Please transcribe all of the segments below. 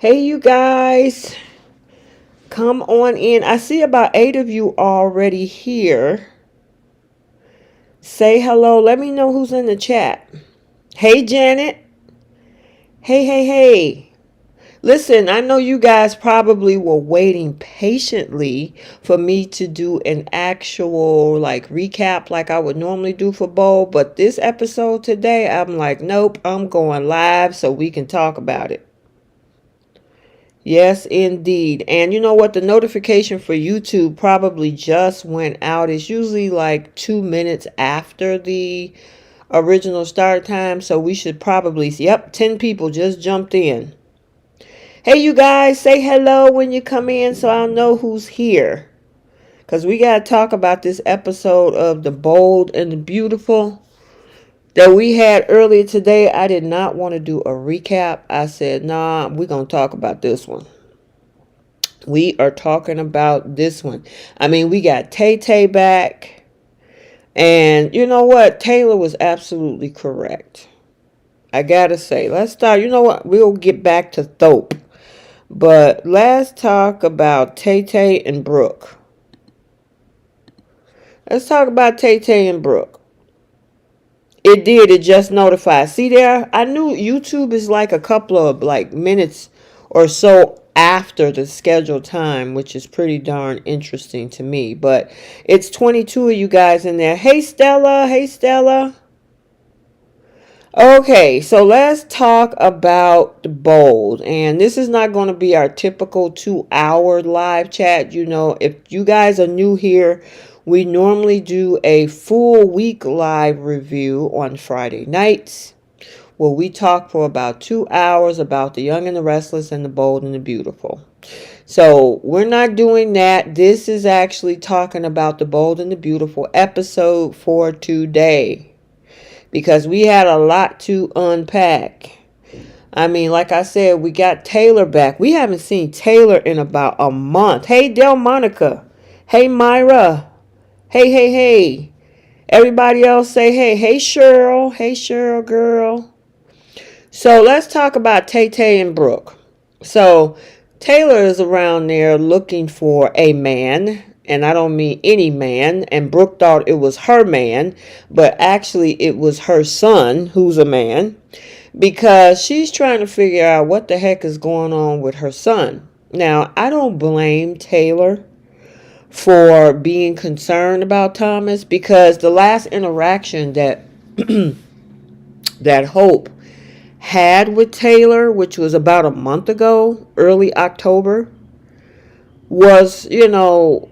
Hey, you guys, come on in. I see about 8 of you already here. Say hello. Let me know who's in the chat. Hey, Janet. Hey. Listen, I know you guys probably were waiting patiently for me to do an actual recap like I would normally do for Bowl, but this episode today, I'm like, nope, I'm going live so we can talk about it. Yes, indeed. And you know what? The notification for YouTube probably just went out. It's usually like 2 minutes after the original start time. So we should probably, yep, 10 people just jumped in. Hey, you guys, say hello when you come in so I'll know who's here. Because we got to talk about this episode of The Bold and the Beautiful that we had earlier today. I did not want to do a recap. I said, nah, we're going to talk about this one. We are talking about this one. I mean, we got Tay back. And you know what? Taylor was absolutely correct. I gotta say, let's start. You know what? We'll get back to THOPE. But let's talk about Tay and Brooke. Let's talk about Tay and Brooke. It just notified. See there? I knew YouTube is like a couple of minutes or so after the scheduled time, which is pretty darn interesting to me. But it's 22 of you guys in there. Hey, Stella. Hey, Stella. Okay, so let's talk about the Bold. And this is not going to be our typical 2-hour live chat. You know, if you guys are new here, we normally do a full week live review on Friday nights, where we talk for about 2 hours about The Young and the Restless and The Bold and the Beautiful. So we're not doing that. This is actually talking about The Bold and the Beautiful episode for today, because we had a lot to unpack. I mean, like I said, we got Taylor back. We haven't seen Taylor in about a month. Hey, Delmonica. Hey, Myra. Hey. Everybody else say hey. Hey, Cheryl. Hey, Cheryl, girl. So let's talk about Tay and Brooke. So Taylor is around there looking for a man, and I don't mean any man, and Brooke thought it was her man, but actually it was her son who's a man, because she's trying to figure out what the heck is going on with her son. Now, I don't blame Taylor for being concerned about Thomas, because the last interaction that that Hope had with Taylor, which was about a month ago, early October, was,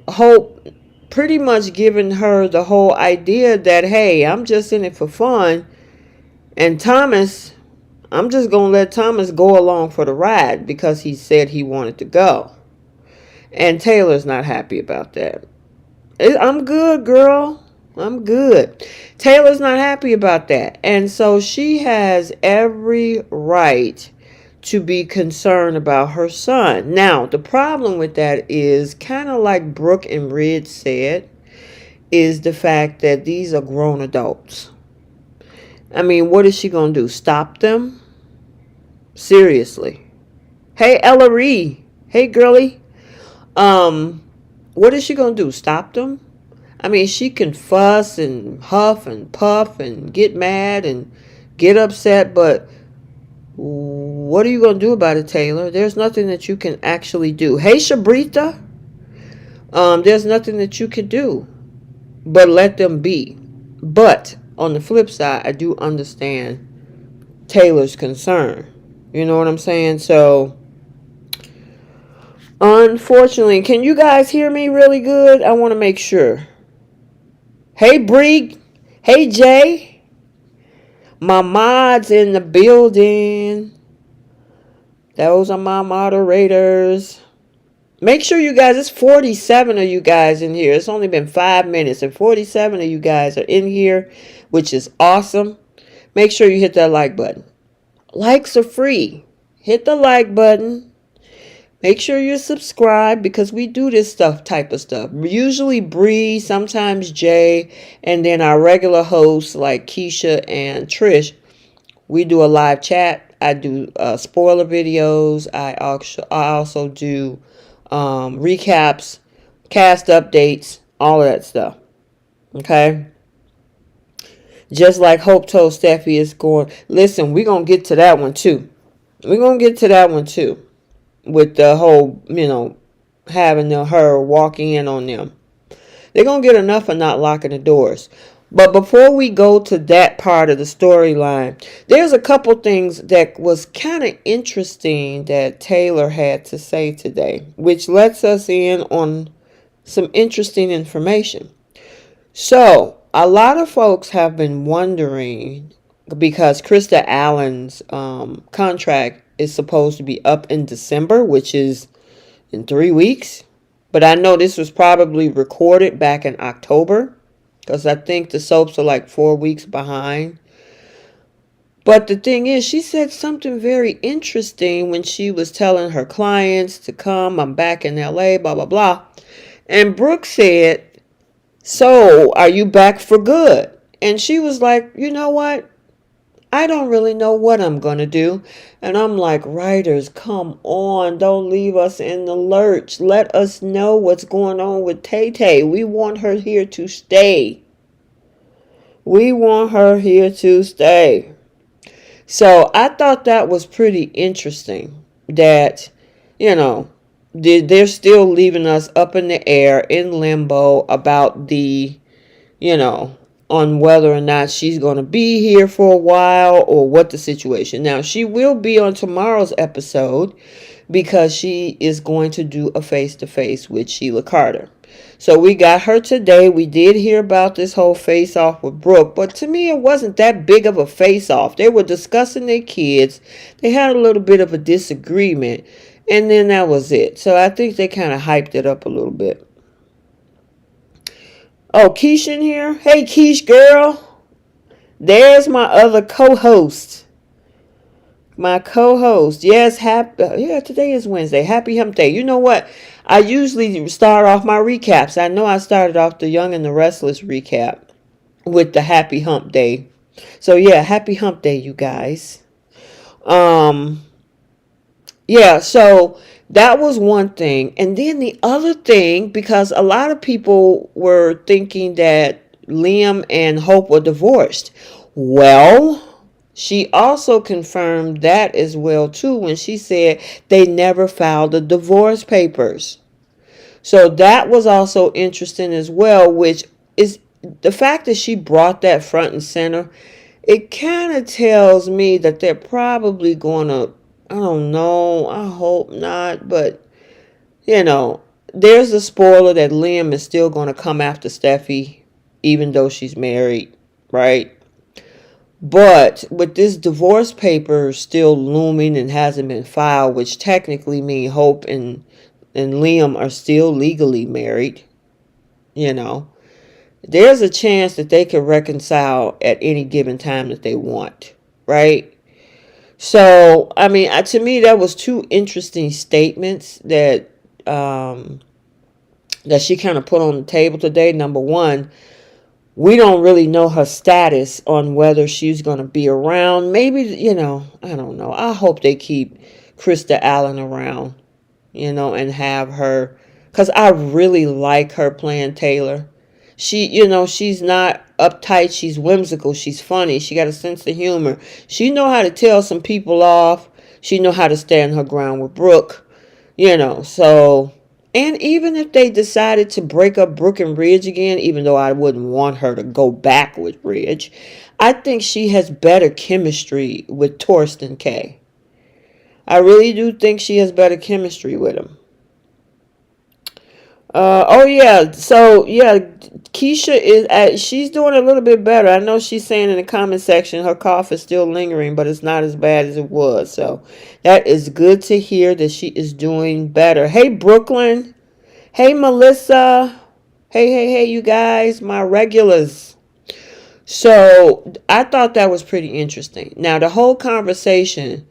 Hope pretty much giving her the whole idea that, hey, I'm just in it for fun, and Thomas, I'm just going to let Thomas go along for the ride because he said he wanted to go. And Taylor's not happy about that. I'm good, girl. I'm good. Taylor's not happy about that. And so she has every right to be concerned about her son. Now, the problem with that is kind of like Brooke and Ridge said, is the fact that these are grown adults. I mean, what is she going to do? Stop them? Seriously. Hey, Ellery. Hey, girly. What is she going to do? Stop them? I mean, she can fuss and huff and puff and get mad and get upset, but what are you going to do about it, Taylor? There's nothing that you can actually do. Hey, Shabrita. There's nothing that you can do but let them be. But on the flip side, I do understand Taylor's concern. You know what I'm saying? So, unfortunately, can you guys hear me really good? I want to make sure. Hey, Bree. Hey, Jay. My mods in the building. Those are my moderators. Make sure you guys, it's 47 of you guys in here. It's only been 5 minutes, and 47 of you guys are in here, which is awesome. Make sure you hit that like button. Likes are free. Hit the like button. Make sure you're subscribed, because we do this type of stuff. Usually Bree, sometimes Jay, and then our regular hosts like Keisha and Trish. We do a live chat. I do spoiler videos. I also do recaps, cast updates, all of that stuff. Okay? Just like Hope told Steffy is going, listen, we're going to get to that one too. We're going to get to that one too. With the whole, having her walking in on them. They're going to get enough of not locking the doors. But before we go to that part of the storyline, there's a couple things that was kind of interesting that Taylor had to say today, which lets us in on some interesting information. So, a lot of folks have been wondering, because Krista Allen's contract is supposed to be up in December, which is in 3 weeks. But I know this was probably recorded back in October, because I think the soaps are like 4 weeks behind. But the thing is, she said something very interesting when she was telling her clients to come. I'm back in LA, blah, blah, blah. And Brooke said, so are you back for good? And she was like, you know what? I don't really know what I'm going to do. And I'm like, writers, come on. Don't leave us in the lurch. Let us know what's going on with Tay-Tay. We want her here to stay. We want her here to stay. So I thought that was pretty interesting that, they're still leaving us up in the air in limbo about on whether or not she's going to be here for a while or what the situation. Now, she will be on tomorrow's episode because she is going to do a face-to-face with Sheila Carter. So we got her today. We did hear about this whole face-off with Brooke, but to me it wasn't that big of a face-off. They were discussing their kids. They had a little bit of a disagreement, and then that was it. So I think they kind of hyped it up a little bit. Oh, Keish in here? Hey, Keish, girl. There's my other co-host. My co-host. Yes, today is Wednesday. Happy Hump Day. You know what? I usually start off my recaps. I know I started off the Young and the Restless recap with the Happy Hump Day. So, yeah, Happy Hump Day, you guys. Yeah, so that was one thing. And then the other thing, because a lot of people were thinking that Liam and Hope were divorced. Well, she also confirmed that as well, too, when she said they never filed the divorce papers. So that was also interesting as well, which is the fact that she brought that front and center. It kind of tells me that they're probably going to, I don't know, I hope not, but, there's a spoiler that Liam is still going to come after Steffy, even though she's married, right? But with this divorce paper still looming and hasn't been filed, which technically means Hope and Liam are still legally married, there's a chance that they could reconcile at any given time that they want, right? So, I mean, to me, that was two interesting statements that she kind of put on the table today. Number one, we don't really know her status on whether she's going to be around. Maybe, I don't know. I hope they keep Krista Allen around, and have her. Because I really like her playing Taylor. She's not uptight. She's whimsical. She's funny. She got a sense of humor. She know how to tell some people off. She know how to stand her ground with Brooke. So... And even if they decided to break up Brooke and Ridge again, even though I wouldn't want her to go back with Ridge, I think she has better chemistry with Torsten K. I really do think she has better chemistry with him. So Keisha she's doing a little bit better. I know she's saying in the comment section her cough is still lingering, but it's not as bad as it was. So that is good to hear that she is doing better. Hey, Brooklyn. Hey, Melissa. Hey, you guys, my regulars. So I thought that was pretty interesting. Now, the whole conversation,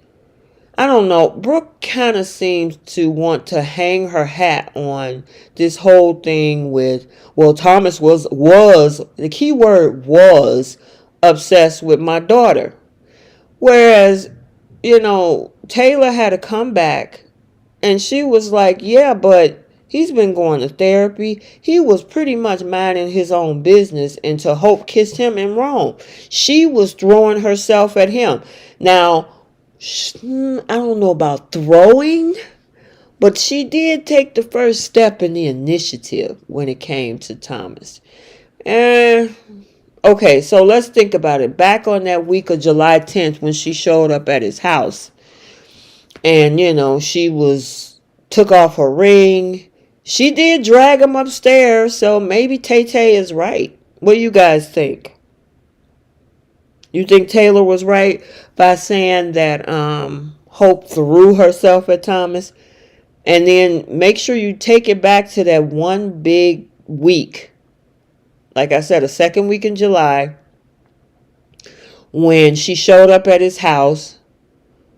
I don't know, Brooke kind of seems to want to hang her hat on this whole thing with, well, Thomas was, the key word was, obsessed with my daughter. Whereas Taylor had a comeback, and she was like, yeah, but he's been going to therapy. He was pretty much minding his own business until Hope kissed him in Rome. She was throwing herself at him. Now, I don't know about throwing, but she did take the first step in the initiative when it came to Thomas. And okay, so let's think about it. Back on that week of July 10th when she showed up at his house, and she took off her ring. She did drag him upstairs, so maybe Tay Tay is right. What do you guys think? You think Taylor was right by saying that Hope threw herself at Thomas? And then make sure you take it back to that one big week. Like I said, a second week in July, when she showed up at his house.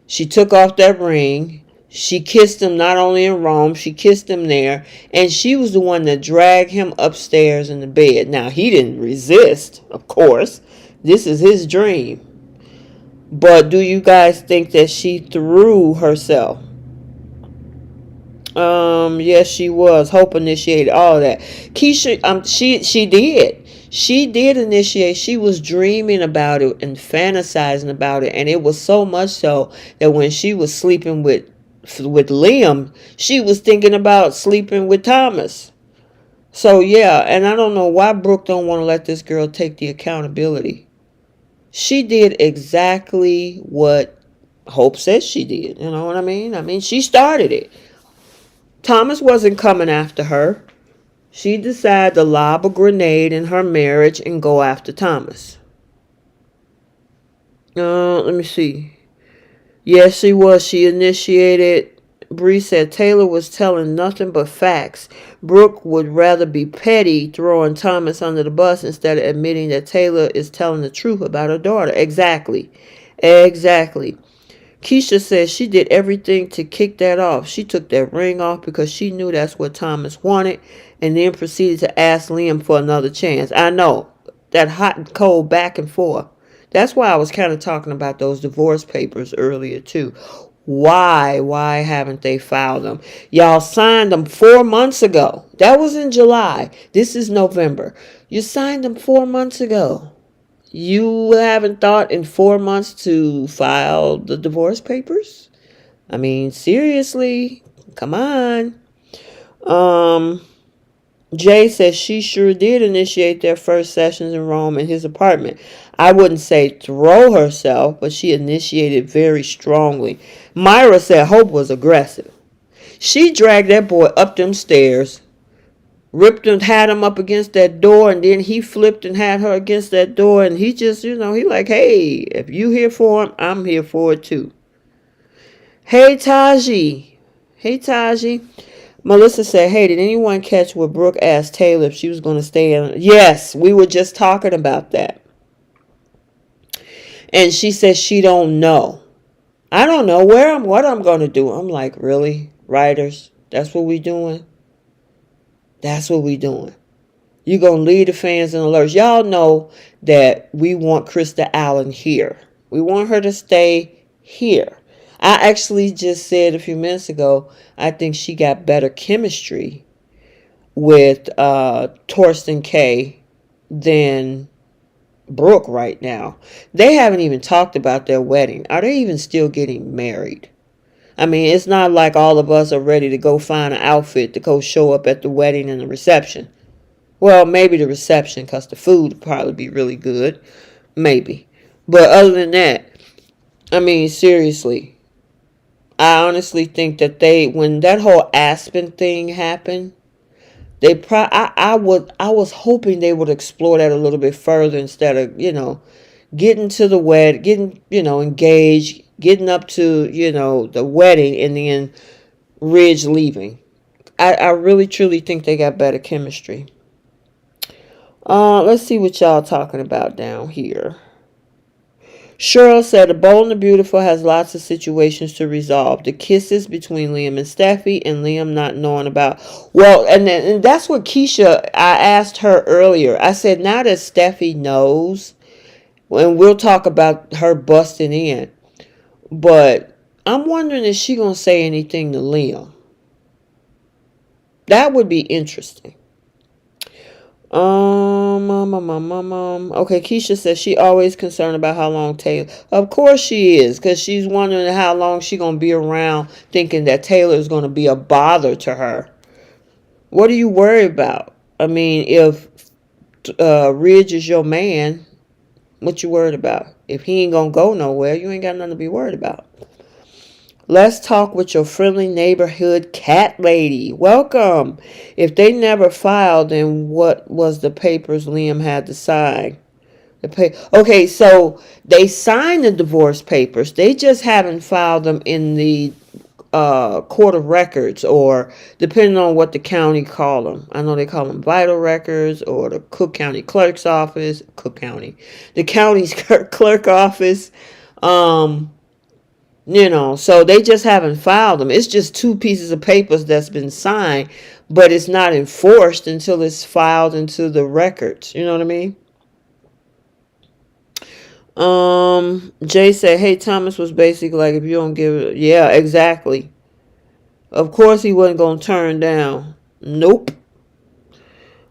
She took off that ring. She kissed him not only in Rome, she kissed him there. And she was the one that dragged him upstairs in the bed. Now, he didn't resist, of course. This is his dream. But do you guys think that she threw herself? Yes, she was. Hope initiated all of that. Keisha, she did. She did initiate. She was dreaming about it and fantasizing about it, and it was so much so that when she was sleeping with Liam, she was thinking about sleeping with Thomas. So yeah, and I don't know why Brooke don't want to let this girl take the accountability. She did exactly what Hope says she did. You know what I mean? I mean, she started it. Thomas wasn't coming after her. She decided to lob a grenade in her marriage and go after Thomas. Let me see. Yes, she was. She initiated. Bree said Taylor was telling nothing but facts. Brooke would rather be petty, throwing Thomas under the bus instead of admitting that Taylor is telling the truth about her daughter. Exactly. Keisha says she did everything to kick that off. She took that ring off because she knew that's what Thomas wanted, and then proceeded to ask Liam for another chance. I know, that hot and cold back and forth. That's why I was kind of talking about those divorce papers earlier too. Why haven't they filed them? Y'all signed them 4 months ago. That was in July. This is November. You signed them 4 months ago. You haven't thought in 4 months to file the divorce papers? I mean, seriously, come on. Jay says she sure did initiate their first sessions in Rome in his apartment. I wouldn't say throw herself, but she initiated very strongly. Myra said Hope was aggressive. She dragged that boy up them stairs, ripped him, had him up against that door, and then he flipped and had her against that door, and he just, he like, hey, if you here for him, I'm here for it too. Hey, Taji. Melissa said, hey, did anyone catch what Brooke asked Taylor if she was going to stay in? Yes, we were just talking about that. And she says she don't know. I don't know what I'm going to do. I'm like, really? Writers, that's what we doing? That's what we doing. You're going to lead the fans in alerts. Y'all know that we want Krista Allen here. We want her to stay here. I actually just said a few minutes ago, I think she got better chemistry with Torsten K than Brooke right now. They haven't even talked about their wedding. Are they even still getting married? I mean, it's not like all of us are ready to go find an outfit to go show up at the wedding and the reception. Well, maybe the reception, because the food would probably be really good. Maybe. But other than that, I mean, seriously, I honestly think that when that whole Aspen thing happened, I was hoping they would explore that a little bit further instead of, getting to the wedding, getting, engaged, getting up to, the wedding, and then Ridge leaving. I really, truly think they got better chemistry. Let's see what y'all talking about down here. Cheryl said, The Bold and the Beautiful has lots of situations to resolve. The kisses between Liam and Steffy, and Liam not knowing about. Well, and that's what Keisha, I asked her earlier. I said, now that Steffy knows, and we'll talk about her busting in. But I'm wondering if she gonna say anything to Liam. That would be interesting. Okay, Keisha says she always concerned about how long Taylor. Of course she is, because she's wondering how long she gonna be around, thinking that Taylor is gonna be a bother to her. What are you worried about? I mean, if Ridge is your man, what you worried about? If he ain't gonna go nowhere, you ain't got nothing to be worried about. Let's talk with your friendly neighborhood cat lady. Welcome. If they never filed, then what was the papers Liam had to sign? Okay, so they signed the divorce papers. They just haven't filed them in the court of records, or depending on what the county call them. I know they call them vital records, or the Cook County Clerk's Office. The county's clerk office. So they just haven't filed them. It's just two pieces of papers that's been signed, but it's not enforced until it's filed into the records. You know what I mean? Jay said, hey, Thomas was basically like, if you don't give it, yeah, exactly. Of course he wasn't going to turn down. Nope.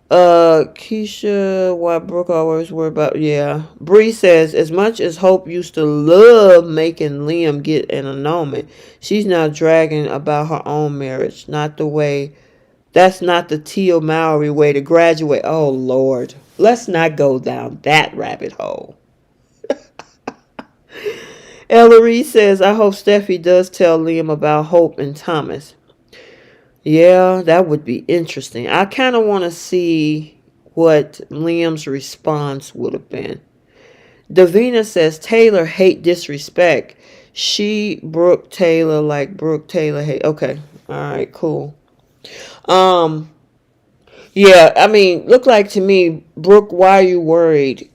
Keisha, why Brooke always worry about, yeah. Bree says, as much as Hope used to love making Liam get an annulment, she's now dragging about her own marriage. That's not the Tia Mowry way to graduate. Oh, Lord. Let's not go down that rabbit hole. Ellery says, I hope Steffy does tell Liam about Hope and Thomas. Yeah, that would be interesting. I kind of want to see what Liam's response would have been. Davina says, Taylor hate disrespect. She Brooke Taylor like Brooke Taylor hate. Okay. All right, cool. Yeah, I mean, look like to me, Brooke, why are you worried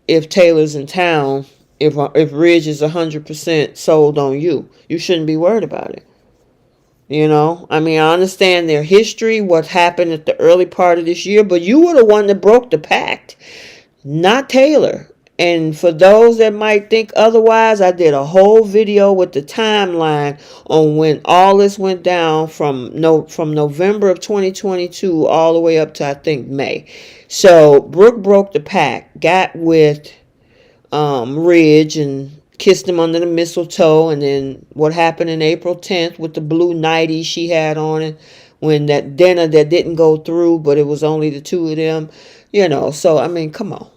if Taylor's in town, if Ridge is 100% sold on you? You shouldn't be worried about it. I mean, I understand their history, what happened at the early part of this year, but you were the one that broke the pact, not Taylor. And for those that might think otherwise, I did a whole video with the timeline on when all this went down from November of 2022 all the way up to, I think, May. So Brooke broke the pact, got with Ridge and kissed him under the mistletoe, and then what happened in April 10th with the blue nightie she had on it, when that dinner that didn't go through, but it was only the two of them, so I mean, come on.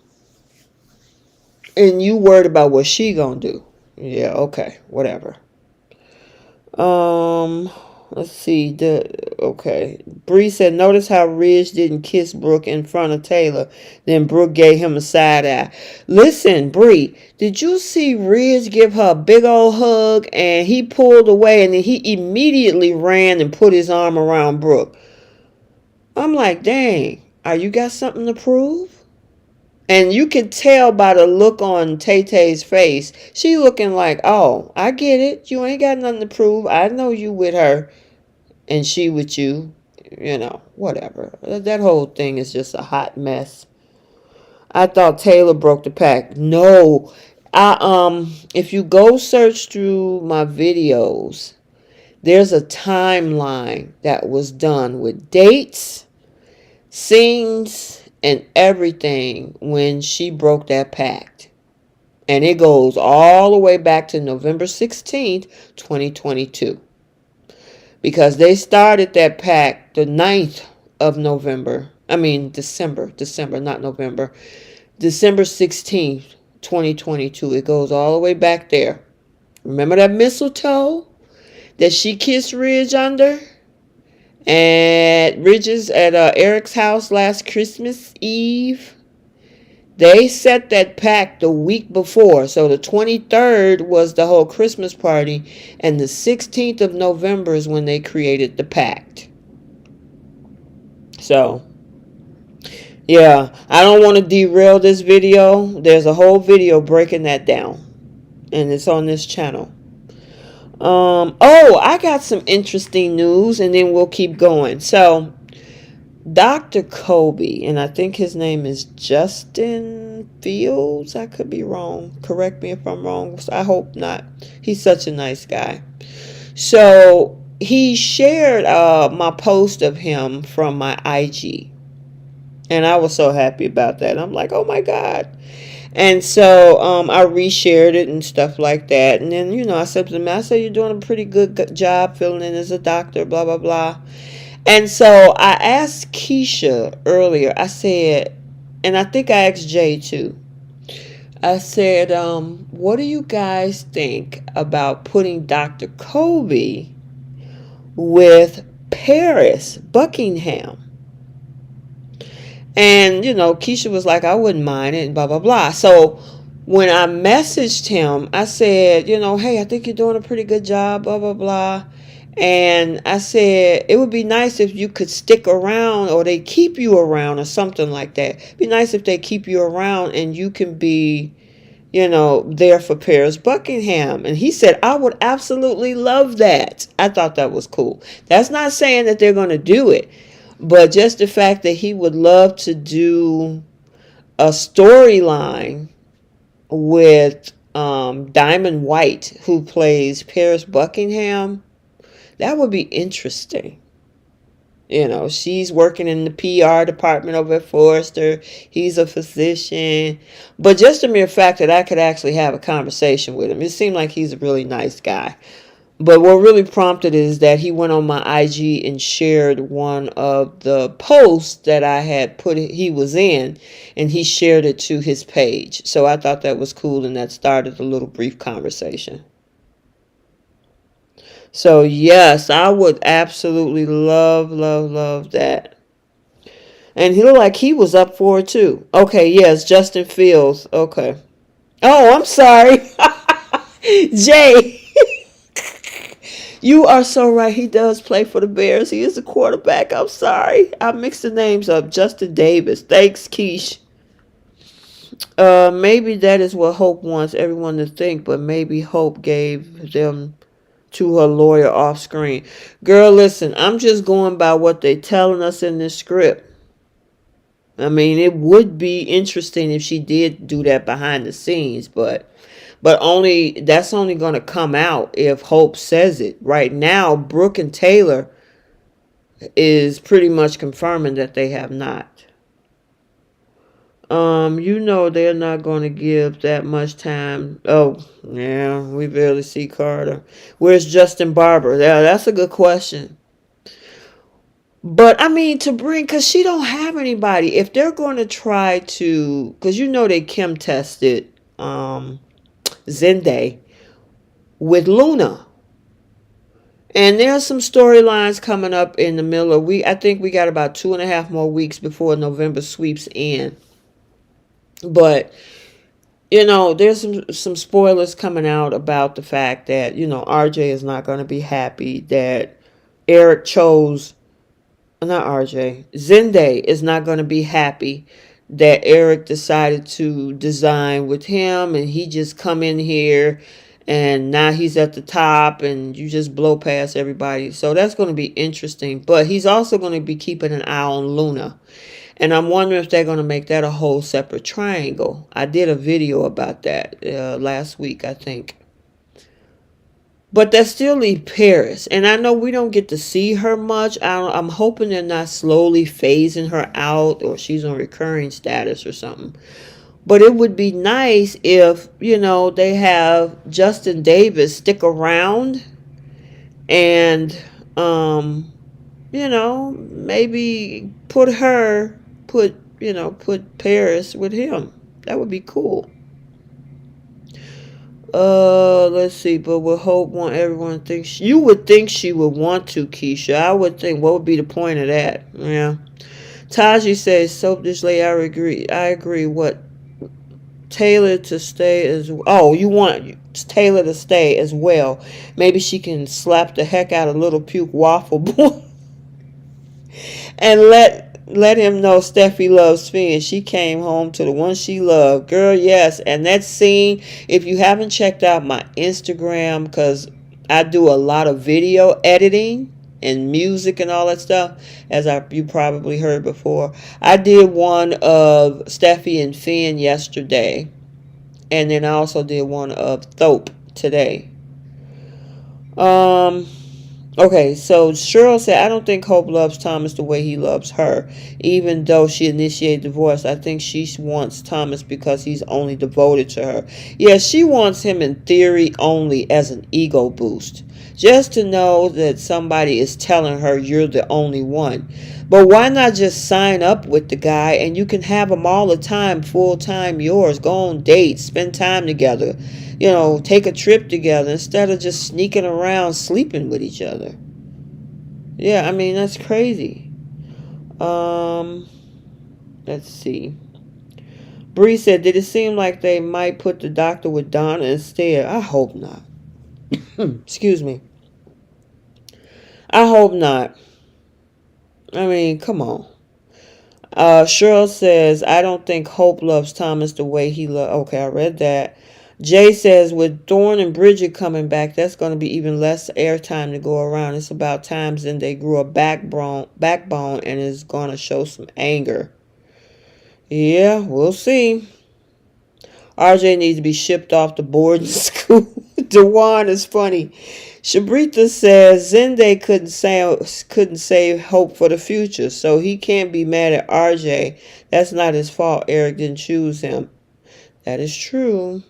And you worried about what she gonna do. Yeah, okay, whatever. Let's see. Okay. Bree said, notice how Ridge didn't kiss Brooke in front of Taylor. Then Brooke gave him a side eye. Listen, Bree, did you see Ridge give her a big old hug, and he pulled away, and then he immediately ran and put his arm around Brooke? I'm like, dang, are you got something to prove? And you could tell by the look on Tay-Tay's face, she looking like, oh, I get it. You ain't got nothing to prove. I know you with her and she with you. Whatever. That whole thing is just a hot mess. I thought Taylor broke the pact. No. If you go search through my videos, there's a timeline that was done with dates, scenes, and everything when she broke that pact. And it goes all the way back to November 16th, 2022. Because they started that pact the 9th of November. I mean, December, not November. December 16th, 2022. It goes all the way back there. Remember that mistletoe that she kissed Ridge under? At Eric's house last Christmas Eve. They set that pact the week before. So the 23rd was the whole Christmas party, and the 16th of November is when they created the pact. So, yeah, I don't want to derail this video. There's a whole video breaking that down, and it's on this channel. I got some interesting news, and then we'll keep going. So, Dr. Kobe, and I think his name is Justin Fields. I could be wrong. Correct me if I'm wrong. I hope not. He's such a nice guy. So he shared my post of him from my IG. And I was so happy about that. I'm like, oh my God. And so I reshared it and stuff like that. And then, I said to him, I said, you're doing a pretty good job filling in as a doctor, blah, blah, blah. And so I asked Keisha earlier, I said, and I think I asked Jay too. I said, what do you guys think about putting Dr. Kobe with Paris Buckingham? And, Keisha was like, I wouldn't mind it, and blah, blah, blah. So when I messaged him, I said, hey, I think you're doing a pretty good job, blah, blah, blah. And I said, it would be nice if you could stick around, or they keep you around, or something like that. It'd be nice if they keep you around and you can be, there for Paris Buckingham. And he said, I would absolutely love that. I thought that was cool. That's not saying that they're going to do it, but just the fact that he would love to do a storyline with Diamond White, who plays Paris Buckingham, that would be interesting. She's working in the PR department over at Forrester. He's a physician. But just the mere fact that I could actually have a conversation with him, it seemed like he's a really nice guy. But what really prompted it is that he went on my IG and shared one of the posts that I had he was in, and he shared it to his page. So I thought that was cool, and that started a little brief conversation. So yes, I would absolutely love, love, love that. And he looked like he was up for it too. Okay, yes, Justin Fields. Okay. Oh, I'm sorry. Jay. You are so right. He does play for the Bears. He is a quarterback. I'm sorry. I mixed the names up. Justin Davis. Thanks, Keish. Maybe that is what Hope wants everyone to think, but maybe Hope gave them to her lawyer off screen. Girl, listen, I'm just going by what they're telling us in this script. I mean, it would be interesting if she did do that behind the scenes, but that's only going to come out if Hope says it. Right now, Brooke and Taylor is pretty much confirming that they have not. They're not going to give that much time. Oh, yeah, we barely see Carter. Where's Justin Barber? Yeah, that's a good question. But, I mean, because she don't have anybody. If they're going to try to, because they chem tested Zende with Luna. And there's some storylines coming up in the middle of week. I think we got about 2.5 more weeks before November sweeps in. But, there's some spoilers coming out about the fact that, RJ is not going to be happy that Eric chose, not RJ, Zende is not going to be happy that Eric decided to design with him, and he just come in here and now he's at the top and you just blow past everybody. So that's going to be interesting. But he's also going to be keeping an eye on Luna. And I'm wondering if they're going to make that a whole separate triangle. I did a video about that last week, I think. But that still leaves Paris. And I know we don't get to see her much. I'm hoping they're not slowly phasing her out, or she's on recurring status or something. But it would be nice if, they have Justin Davis stick around and, maybe put Paris with him. That would be cool. Let's see, but we hope want everyone thinks you would think she would want to, Keisha. I would think, what would be the point of that? Yeah. Taji says, soap dish lay, I agree. What? Taylor to stay you want Taylor to stay as well. Maybe she can slap the heck out of little puke waffle boy and let him know Steffi loves Finn. She came home to the one she loved. Girl, yes. And that scene, if you haven't checked out my Instagram, because I do a lot of video editing, and music and all that stuff, as you probably heard before. I did one of Steffy and Finn yesterday, and then I also did one of THOPE today. Um, Okay, so Cheryl said, I don't think Hope loves Thomas the way he loves her. Even though she initiated divorce, I think she wants Thomas because he's only devoted to her. Yeah, she wants him in theory only as an ego boost. Just to know that somebody is telling her you're the only one. But why not just sign up with the guy and you can have him all the time, full time yours. Go on dates, spend time together. Take a trip together instead of just sneaking around sleeping with each other. Yeah, I mean, that's crazy. Let's see. Bree said, did it seem like they might put the doctor with Donna instead? I hope not. Excuse me. I hope not. I mean, come on. Cheryl says, I don't think Hope loves Thomas the way he loves. Okay, I read that. Jay says, with Thorne and Bridget coming back, that's going to be even less airtime to go around. It's about times then they grew a backbone and is going to show some anger. Yeah, we'll see. RJ needs to be shipped off to boarding school. Dewan is funny. Shabritha says Zende couldn't save Hope for the future, so he can't be mad at RJ. That's not his fault. Eric didn't choose him. That is true.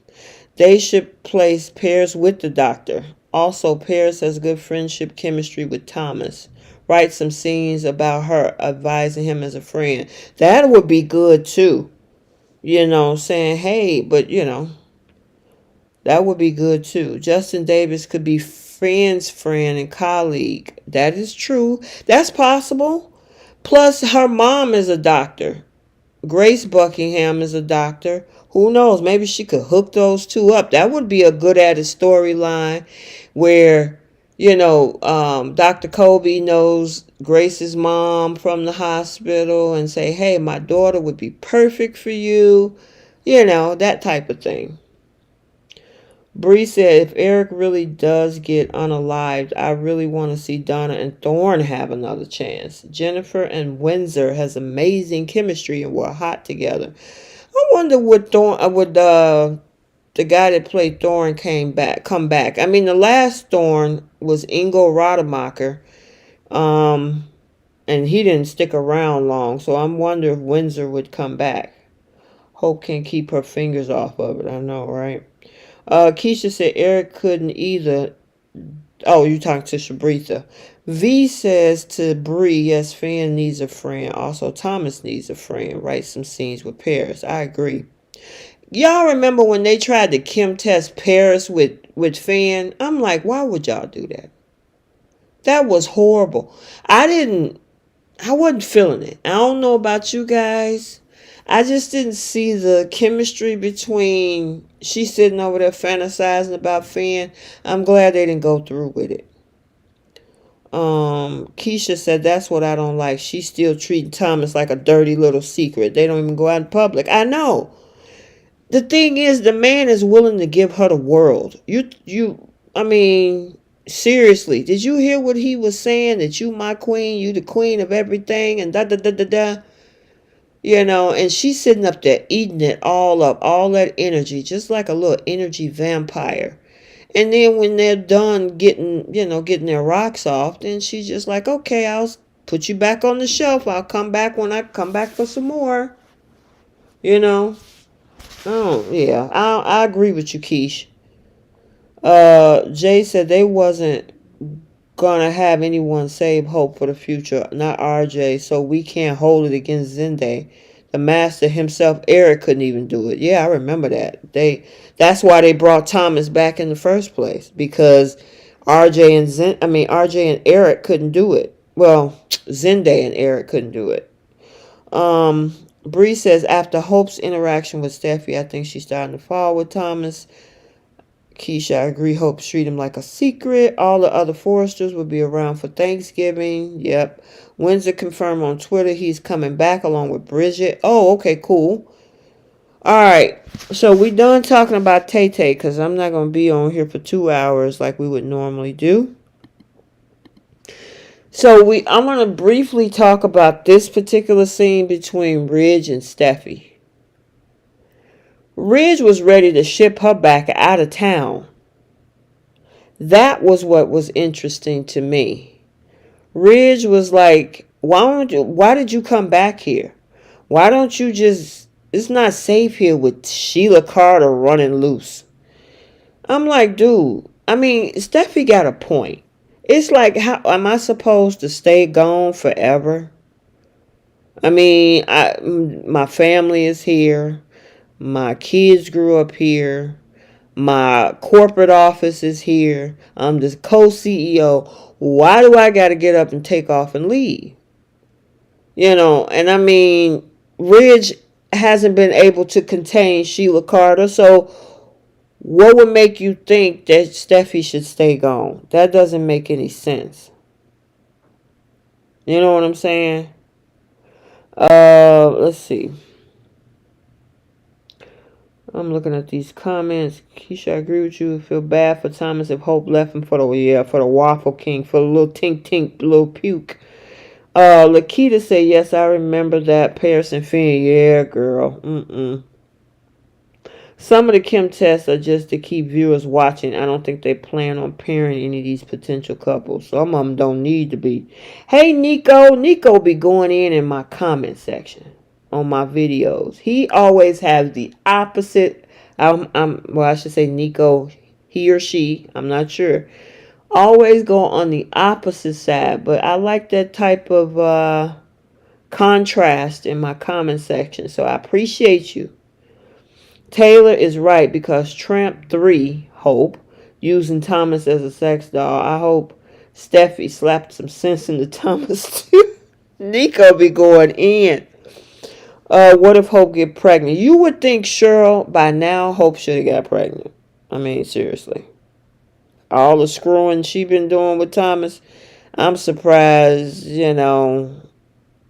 They should place Paris with the doctor. Also, Paris has good friendship chemistry with Thomas. Write some scenes about her advising him as a friend. That would be good too. Saying, hey, but that would be good too. Justin Davis could be friend's friend and colleague. That is true. That's possible. Plus, her mom is a doctor. Grace Buckingham is a doctor. Who knows? Maybe she could hook those two up. That would be a good added storyline where, Dr. Kobe knows Grace's mom from the hospital and say, hey, my daughter would be perfect for you. That type of thing. Bree said, if Eric really does get unalived, I really want to see Donna and Thorne have another chance. Jennifer and Windsor has amazing chemistry and were hot together. I wonder would the guy that played Thorne come back. I mean, the last Thorne was Ingo Rademacher, and he didn't stick around long, so I'm wondering if Windsor would come back. Hope can keep her fingers off of it. I know, right? Keisha said Eric couldn't either. Oh, you talking to Shabritha. V says to Bree, yes, Fan needs a friend. Also, Thomas needs a friend. Write some scenes with Paris. I agree. Y'all remember when they tried to Kim test Paris with Fan? I'm like, why would y'all do that? That was horrible. I wasn't feeling it. I don't know about you guys. I just didn't see the chemistry between she sitting over there fantasizing about Finn. I'm glad they didn't go through with it. Keisha said that's what I don't like. She's still treating Thomas like a dirty little secret. They don't even go out in public. I know. The thing is, the man is willing to give her the world. I mean, seriously, did you hear what he was saying? That you my queen, you the queen of everything, and da da da da da. And she's sitting up there eating it all up, all that energy, just like a little energy vampire. And then when they're done getting their rocks off, then she's just like, okay, I'll put you back on the shelf. I'll come back when I come back for some more. Oh, yeah, I agree with you, Keish. Jay said they wasn't gonna have anyone save Hope for the future, not RJ, so we can't hold it against Zende. The master himself, Eric, couldn't even do it. Yeah, I remember that. That's why they brought Thomas back in the first place, because RJ and Eric couldn't do it. Well, Zende and Eric couldn't do it. Bree says after Hope's interaction with Steffy, I think she's starting to fall with Thomas. Keisha, I agree. Hope treat him like a secret. All the other Forresters will be around for Thanksgiving. Yep. Windsor confirmed on Twitter he's coming back along with Bridget. Oh, okay, cool. All right. So we done talking about Tay-Tay because I'm not going to be on here for 2 hours like we would normally do. So I'm going to briefly talk about this particular scene between Ridge and Steffy. Ridge was ready to ship her back out of town. That was what was interesting to me. Ridge was like, why did you come back here? Why don't you just, it's not safe here with Sheila Carter running loose. I'm like, dude, I mean, Steffi got a point. It's like, how am I supposed to stay gone forever? I mean, my family is here. My kids grew up here. My corporate office is here. I'm the co-CEO. Why do I got to get up and take off and leave? And I mean, Ridge hasn't been able to contain Sheila Carter, so what would make you think that Steffi should stay gone? That doesn't make any sense. You know what I'm saying? Let's see. I'm looking at these comments. Keisha, I agree with you. Feel bad for Thomas if Hope left him for the Waffle King, for the little tink, little puke. Lakita said, yes, I remember that. Paris and Finn, yeah, girl. Some of the chem tests are just to keep viewers watching. I don't think they plan on pairing any of these potential couples. Some of them don't need to be. Hey, Nico. Nico be going in my comment section on my videos. He always has the opposite. I should say Nico, he or she, I'm not sure. Always go on the opposite side, but I like that type of contrast in my comment section, so I appreciate you. Taylor is right, because Tramp 3, Hope, using Thomas as a sex doll. I hope Steffi slapped some sense into Thomas too. Nico be going in. What if Hope get pregnant? You would think, Cheryl, by now Hope should have got pregnant. I mean, seriously. All the screwing she been doing with Thomas, I'm surprised,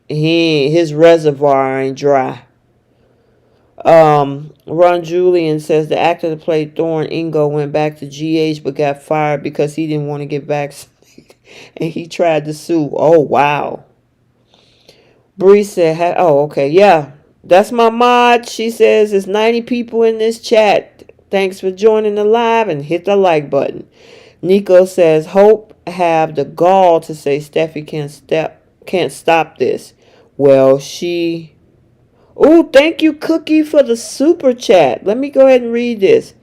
his reservoir ain't dry. Ron Julian says the actor that played Thorne Ingo went back to GH but got fired because he didn't want to get vaccinated and he tried to sue. Oh, wow. Bree said, oh, okay, yeah, that's my mod. She says there's 90 people in this chat. Thanks for joining the live and hit the like button. Nico says, Hope have the gall to say Steffi can't stop this. Well, she... Oh, thank you, Cookie, for the super chat. Let me go ahead and read this.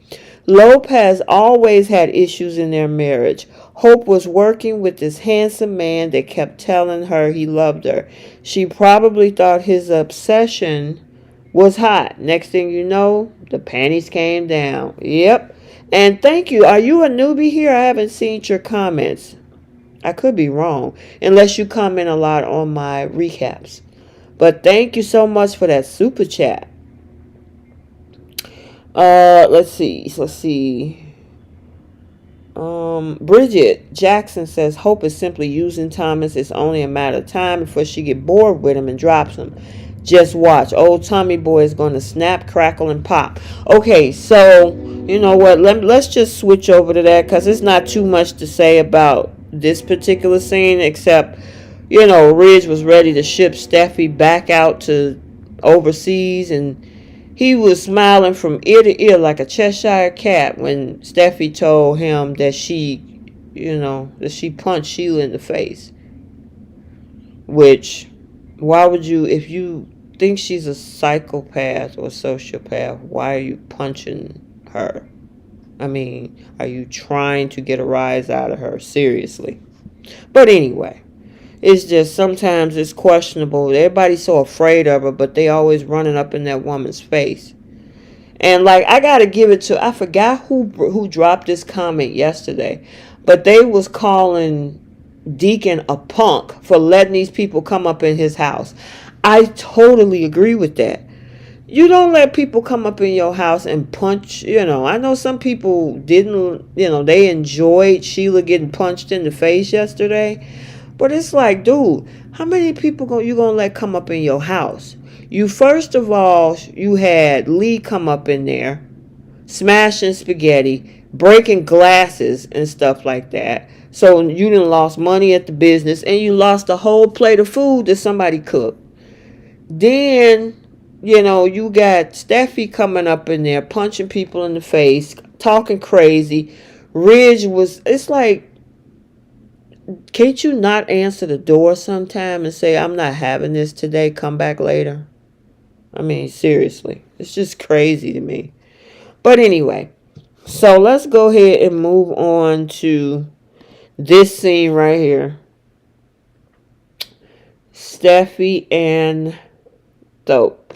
Lopez always had issues in their marriage. Hope was working with this handsome man that kept telling her he loved her. She probably thought his obsession was hot. Next thing you know, the panties came down. Yep. And thank you. Are you a newbie here? I haven't seen your comments. I could be wrong, unless you comment a lot on my recaps. But thank you so much for that super chat. Let's see. Bridget Jackson says Hope is simply using Thomas. It's only a matter of time before she get bored with him and drops him. Just watch. Old Tommy boy is going to snap, crackle, and pop. Okay, so you know what? Let's just switch over to that, because it's not too much to say about this particular scene, except, Ridge was ready to ship Steffi back out to overseas, and he was smiling from ear to ear like a Cheshire cat when Steffi told him that she punched Sheila in the face. Which, why would you, if you think she's a psychopath or sociopath, why are you punching her? I mean, are you trying to get a rise out of her? Seriously. But anyway, it's just sometimes it's questionable. Everybody's so afraid of her, but they always running up in that woman's face. And like, I gotta give it to, I forgot who dropped this comment yesterday, but they was calling Deacon a punk for letting these people come up in his house. I totally agree with that. You don't let people come up in your house and punch, I know some people didn't, they enjoyed Sheila getting punched in the face yesterday. But it's like, dude, how many people you going to let come up in your house? First of all, you had Lee come up in there, smashing spaghetti, breaking glasses and stuff like that. So you done lost money at the business and you lost a whole plate of food that somebody cooked. Then, you got Steffi coming up in there, punching people in the face, talking crazy. It's like, can't you not answer the door sometime and say, I'm not having this today, come back later? I mean, seriously, it's just crazy to me. But anyway, so let's go ahead and move on to this scene right here. Steffi and THOPE.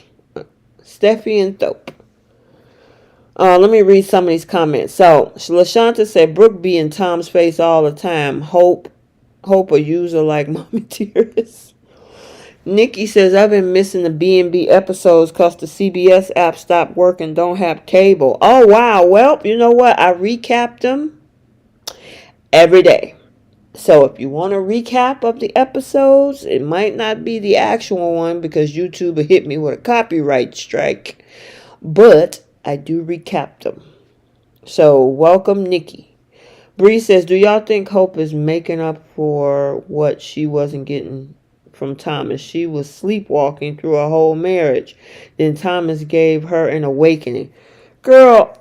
Steffi and THOPE. Let me read some of these comments. So, LaShanta said, Brooke be in Tom's face all the time. Hope a user like Mommy Dearest. Nikki says, I've been missing the B&B episodes because the CBS app stopped working, don't have cable. Oh, wow. Well, you know what? I recapped them every day. So if you want a recap of the episodes, it might not be the actual one because YouTube hit me with a copyright strike. But I do recap them. So welcome, Nikki. Bree says, do y'all think Hope is making up for what she wasn't getting from Thomas? She was sleepwalking through a whole marriage. Then Thomas gave her an awakening. Girl,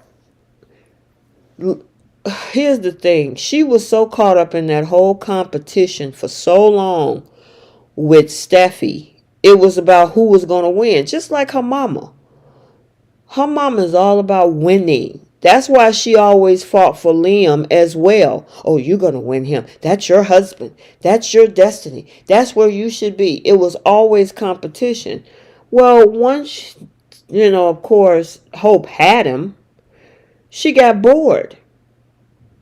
here's the thing. She was so caught up in that whole competition for so long with Steffi. It was about who was going to win. Just like her mama. Her mama is all about winning. That's why she always fought for Liam as well. Oh, you're going to win him. That's your husband. That's your destiny. That's where you should be. It was always competition. Well, once, of course, Hope had him, she got bored.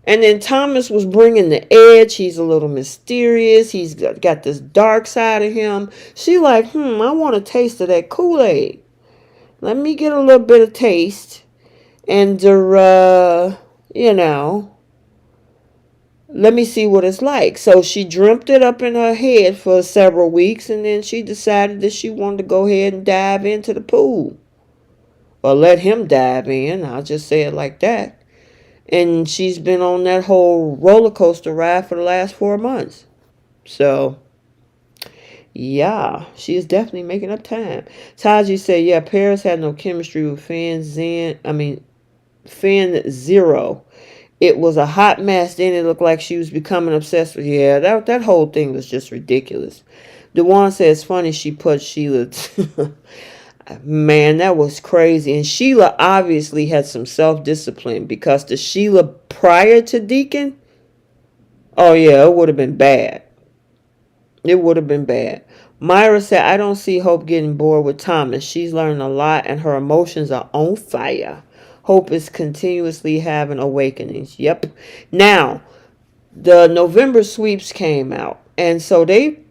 And then Thomas was bringing the edge. He's a little mysterious. He's got this dark side of him. She like, I want a taste of that Kool-Aid. Let me get a little bit of taste. And, let me see what it's like. So she dreamt it up in her head for several weeks. And then she decided that she wanted to go ahead and dive into the pool. Or let him dive in. I'll just say it like that. And she's been on that whole roller coaster ride for the last 4 months. So, yeah, she is definitely making up time. Taji said, yeah, Paris had no chemistry with Finn Zero. It was a hot mess. Then it looked like she was becoming obsessed with, that whole thing was just ridiculous. Dewan says, funny she put Sheila... Man, that was crazy. And Sheila obviously had some self-discipline because the Sheila prior to Deacon, oh yeah, it would have been bad. It would have been bad. Myra said, I don't see Hope getting bored with Thomas. She's learned a lot and her emotions are on fire. Hope is continuously having awakenings. Yep. Now, the November sweeps came out. And so they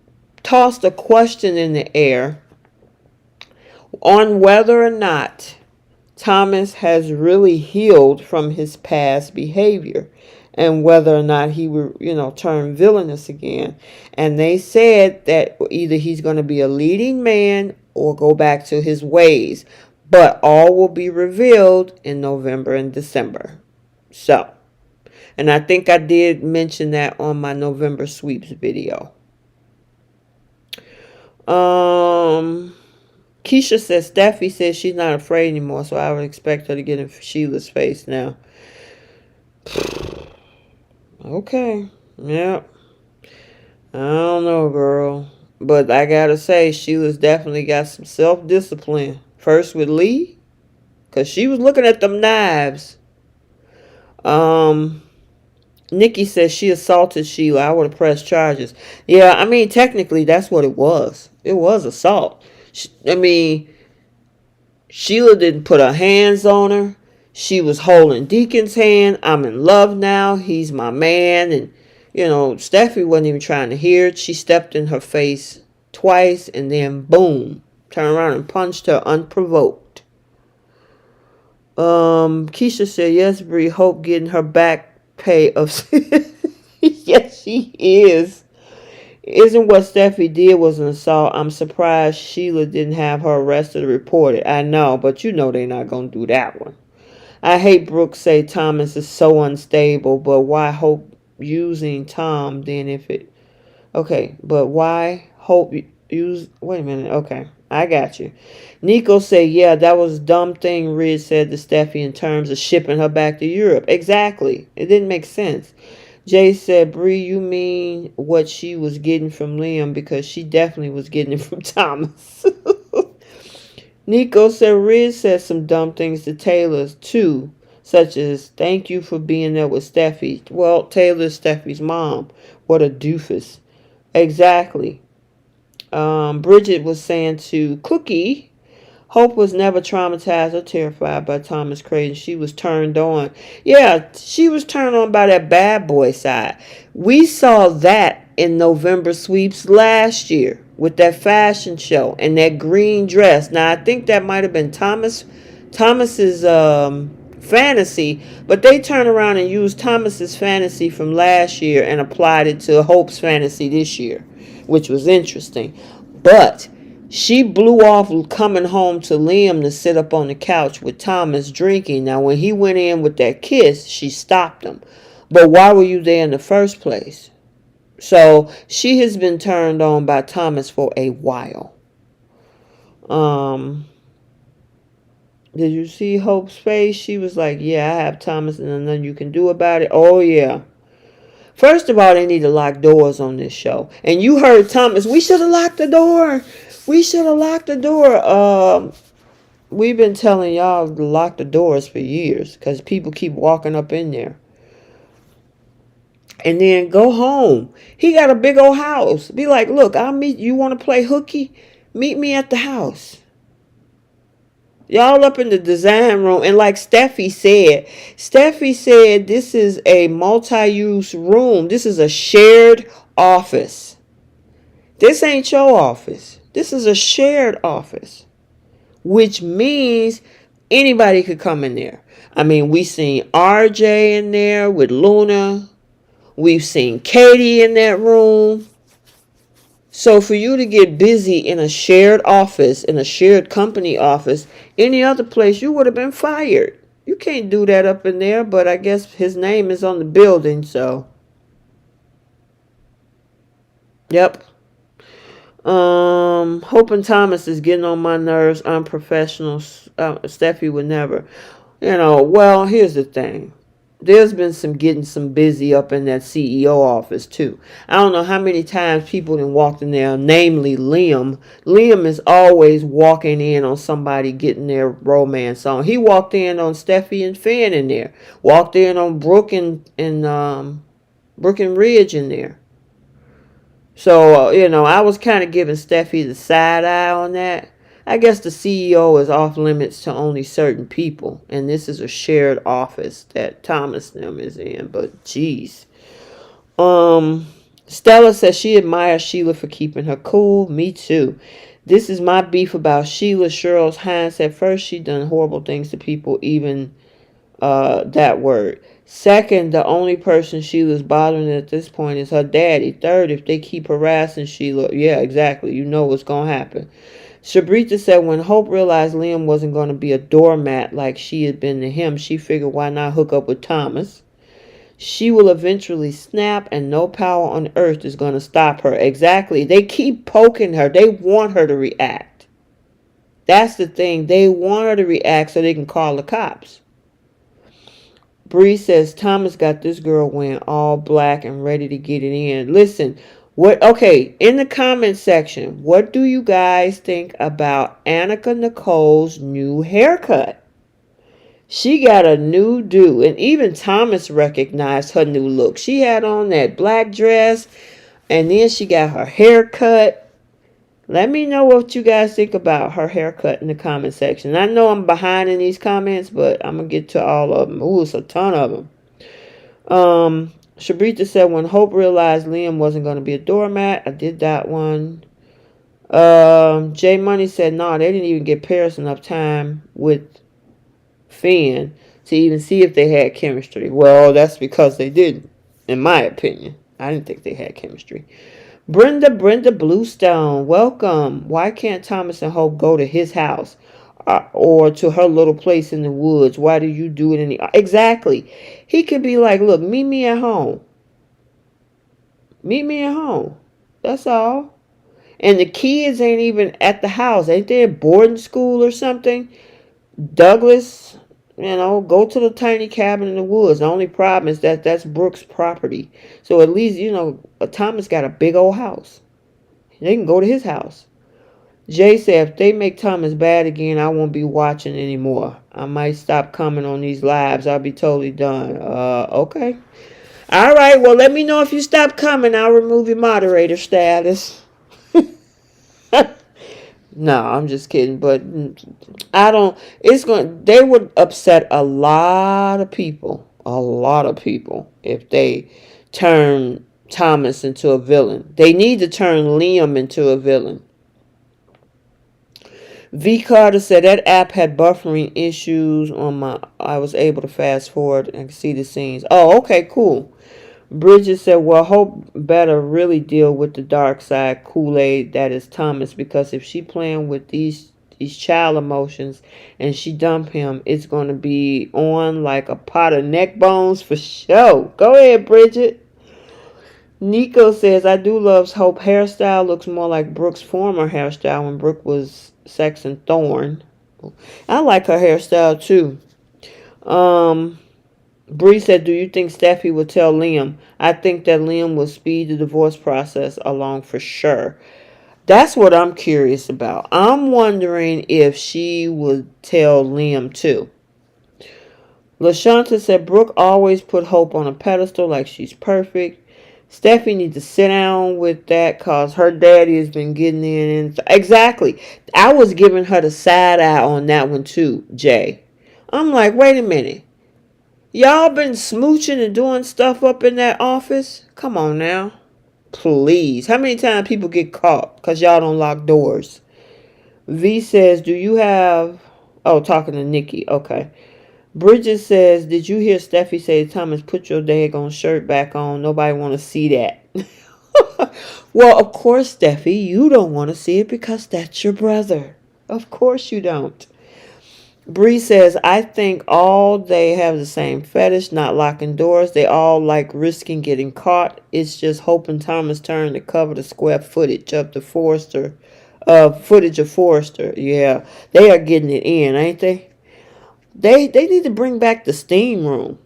tossed a question in the air on whether or not Thomas has really healed from his past behavior and whether or not he would, turn villainous again. And they said that either he's going to be a leading man or go back to his ways. But all will be revealed in November and December. So, and I think I did mention that on my November sweeps video. Keisha says, Steffi says she's not afraid anymore, so I would expect her to get in Sheila's face now. Okay. Yep. I don't know, girl. But I gotta say, Sheila's definitely got some self-discipline. First with Lee, because she was looking at them knives. Nikki says she assaulted Sheila. I would have pressed charges. Yeah, I mean, technically, that's what it was. It was assault. Sheila didn't put her hands on her. She was holding Deacon's hand. I'm in love now. He's my man. And, Steffi wasn't even trying to hear it. She stepped in her face twice and then, boom, turned around and punched her unprovoked. Keisha said, yes, Bree, Hope getting her back pay of... Yes, she is. Isn't what Steffi did was an assault. I'm surprised Sheila didn't have her arrested or reported. I know, but they're not going to do that one. I hate Brooke say Thomas is so unstable, but why Hope using Tom than if it. Okay, but why Hope use? Wait a minute. Okay, I got you. Nico said, "Yeah, that was a dumb thing." Ridge said to Steffi in terms of shipping her back to Europe. Exactly, it didn't make sense. Jay said, "Bree, you mean what she was getting from Liam because she definitely was getting it from Thomas." Nico said Riz said some dumb things to Taylor too, such as "Thank you for being there with Steffi." Well, Taylor's Steffi's mom. What a doofus. Exactly. Bridget was saying to Cookie, Hope was never traumatized or terrified by Thomas Creighton. She was turned on. Yeah, she was turned on by that bad boy side. We saw that in November sweeps last year with that fashion show and that green dress. Now I think that might have been Thomas's fantasy, but they turned around and used Thomas's fantasy from last year and applied it to Hope's fantasy this year, which was interesting. But she blew off coming home to Liam to sit up on the couch with Thomas drinking. Now, when he went in with that kiss, she stopped him. But why were you there in the first place? So she has been turned on by Thomas for a while. Did you see Hope's face? She was like, "Yeah, I have Thomas and nothing you can do about it." Oh, yeah. First of all, they need to lock doors on this show. And you heard Thomas, "We should have locked the door. We should have locked the door." We've been telling y'all to lock the doors for years because people keep walking up in there. And then go home. He got a big old house. Be like, "Look, I'll meet you. Want to play hooky? Meet me at the house." Y'all up in the design room. And like Steffi said this is a multi-use room. This is a shared office. This ain't your office. This is a shared office, which means anybody could come in there. I mean, we seen RJ in there with Luna. We've seen Katie in that room. So for you to get busy in a shared office, in a shared company office, any other place, you would have been fired. You can't do that up in there, but I guess his name is on the building, so. Yep. Hope and Thomas is getting on my nerves. Unprofessional. Steffi would never. Well, here's the thing. There's been some busy up in that CEO office too. I don't know how many times people done walked in there, namely Liam. Liam is always walking in on somebody getting their romance on. He walked in on Steffi and Finn in there. Walked in on Brooke and Brooke and Ridge in there. So, I was kind of giving Steffi the side eye on that. I guess the CEO is off limits to only certain people. And this is a shared office that Thomas them is in. But, geez. Stella says she admires Sheila for keeping her cool. Me too. This is my beef about Sheila. Cheryl's Hines. At first, she done horrible things to people, even that word. Second, the only person Sheila's bothering at this point is her daddy. Third, if they keep harassing Sheila, yeah, exactly. You know what's going to happen. Shabrita said when Hope realized Liam wasn't going to be a doormat like she had been to him, she figured why not hook up with Thomas. She will eventually snap and no power on earth is going to stop her. Exactly. They keep poking her. They want her to react. That's the thing. They want her to react so they can call the cops. Bree says Thomas got this girl wearing all black and ready to get it in. Listen, in the comment section, what do you guys think about Annika Nicole's new haircut? She got a new do, and even Thomas recognized her new look. She had on that black dress, and then she got her hair cut. Let me know what you guys think about her haircut in the comment section. I know I'm behind in these comments, but I'm going to get to all of them. Ooh, it's a ton of them. Shabrita said when Hope realized Liam wasn't going to be a doormat, I did that one. J Money said, no, they didn't even give Paris enough time with Finn to even see if they had chemistry. Well, that's because they didn't, in my opinion. I didn't think they had chemistry. Brenda Bluestone, welcome. Why can't Thomas and Hope go to his house or to her little place in the woods? Why do you do it Exactly. He could be like, look, meet me at home. Meet me at home. That's all. And the kids ain't even at the house. Ain't they at boarding school or something? Douglas, go to the tiny cabin in the woods. The only problem is that that's Brooke's property. So at least, Thomas got a big old house. They can go to his house. Jay said, if they make Thomas bad again, I won't be watching anymore. I might stop coming on these lives. I'll be totally done. Okay. All right. Well, let me know if you stop coming. I'll remove your moderator status. No, I'm just kidding. But I don't. They would upset a lot of people. A lot of people if they turn Thomas into a villain. They need to turn Liam into a villain. V Carter said that app had buffering issues on my. I was able to fast forward and see the scenes. Oh, okay, cool. Bridget said, well, Hope better really deal with the dark side Kool-Aid that is Thomas, because if she playing with these child emotions and she dump him, it's going to be on like a pot of neck bones for sure. Go ahead, Bridget. Nico says, I do love Hope hairstyle. Looks more like Brooke's former hairstyle when Brooke was Sex and Thorn. I like her hairstyle too. Bree said, do you think Steffy will tell Liam? I think that Liam will speed the divorce process along for sure. That's what I'm curious about. I'm wondering if she would tell Liam too. LaShanta said, Brooke always put Hope on a pedestal like she's perfect. Steffi needs to sit down with that because her daddy has been getting in. And exactly. I was giving her the side eye on that one too, Jay. I'm like, wait a minute. Y'all been smooching and doing stuff up in that office? Come on now. Please. How many times people get caught because y'all don't lock doors? V says, do you have... Oh, talking to Nikki. Okay. Bridget says, did you hear Steffi say, Thomas, put your daggone shirt back on. Nobody want to see that. Well, of course, Steffi, you don't want to see it because that's your brother. Of course you don't. Bree says, I think all they have the same fetish, not locking doors. They all like risking getting caught. It's just hoping Thomas' turn to cover the square footage of the Forrester. Footage of Forrester. Yeah, they are getting it in, ain't they? They need to bring back the steam room.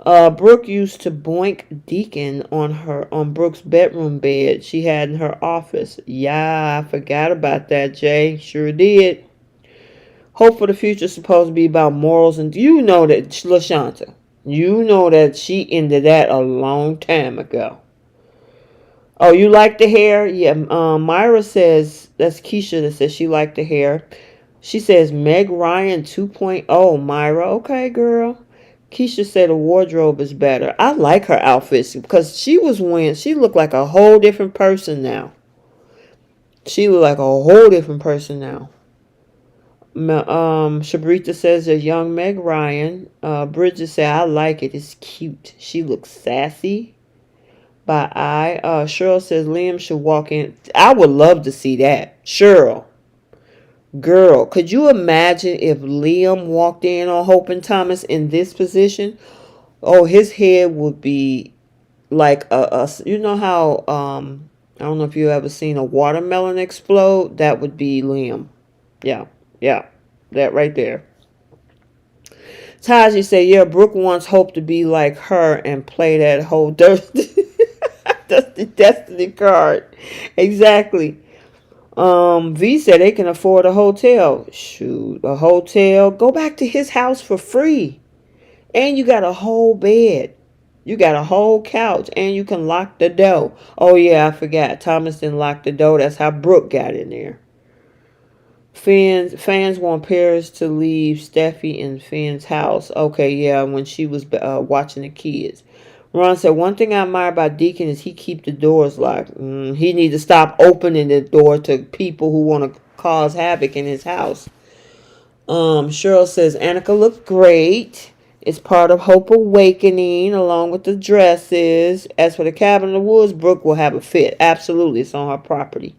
Brooke used to boink Deacon on Brooke's bedroom bed she had in her office. Yeah, I forgot about that, Jay. Sure did. Hope for the Future is supposed to be about morals, and you know that, LaShanta, you know that she ended that a long time ago. Oh, you like the hair? Yeah, Myra says, that's Keisha that says she liked the hair. She says Meg Ryan 2.0, Myra. Okay, girl. Keisha said the wardrobe is better. I like her outfits because she looked like a whole different person now. She looked like a whole different person now. Shabrita says a young Meg Ryan. Bridget said, I like it. It's cute. She looks sassy. By eye. Cheryl says Liam should walk in. I would love to see that. Cheryl. Girl, could you imagine if Liam walked in on Hope and Thomas in this position? Oh, his head would be like you know how, I don't know if you ever seen a watermelon explode. That would be Liam. Yeah. That right there. Taji said, yeah, Brooke wants Hope to be like her and play that whole Destiny card. Exactly. V said they can afford a hotel. Shoot, a hotel. Go back to his house for free. And you got a whole bed. You got a whole couch. And you can lock the door. Oh, yeah, I forgot. Thomas didn't lock the door. That's how Brooke got in there. Fans want Paris to leave Steffi in Finn's house. Okay, yeah, when she was watching the kids. Ron said, one thing I admire about Deacon is he keep the doors locked. He need to stop opening the door to people who want to cause havoc in his house. Cheryl says, Annika looked great. It's part of Hope Awakening along with the dresses. As for the cabin in the woods, Brooke will have a fit. Absolutely, it's on her property.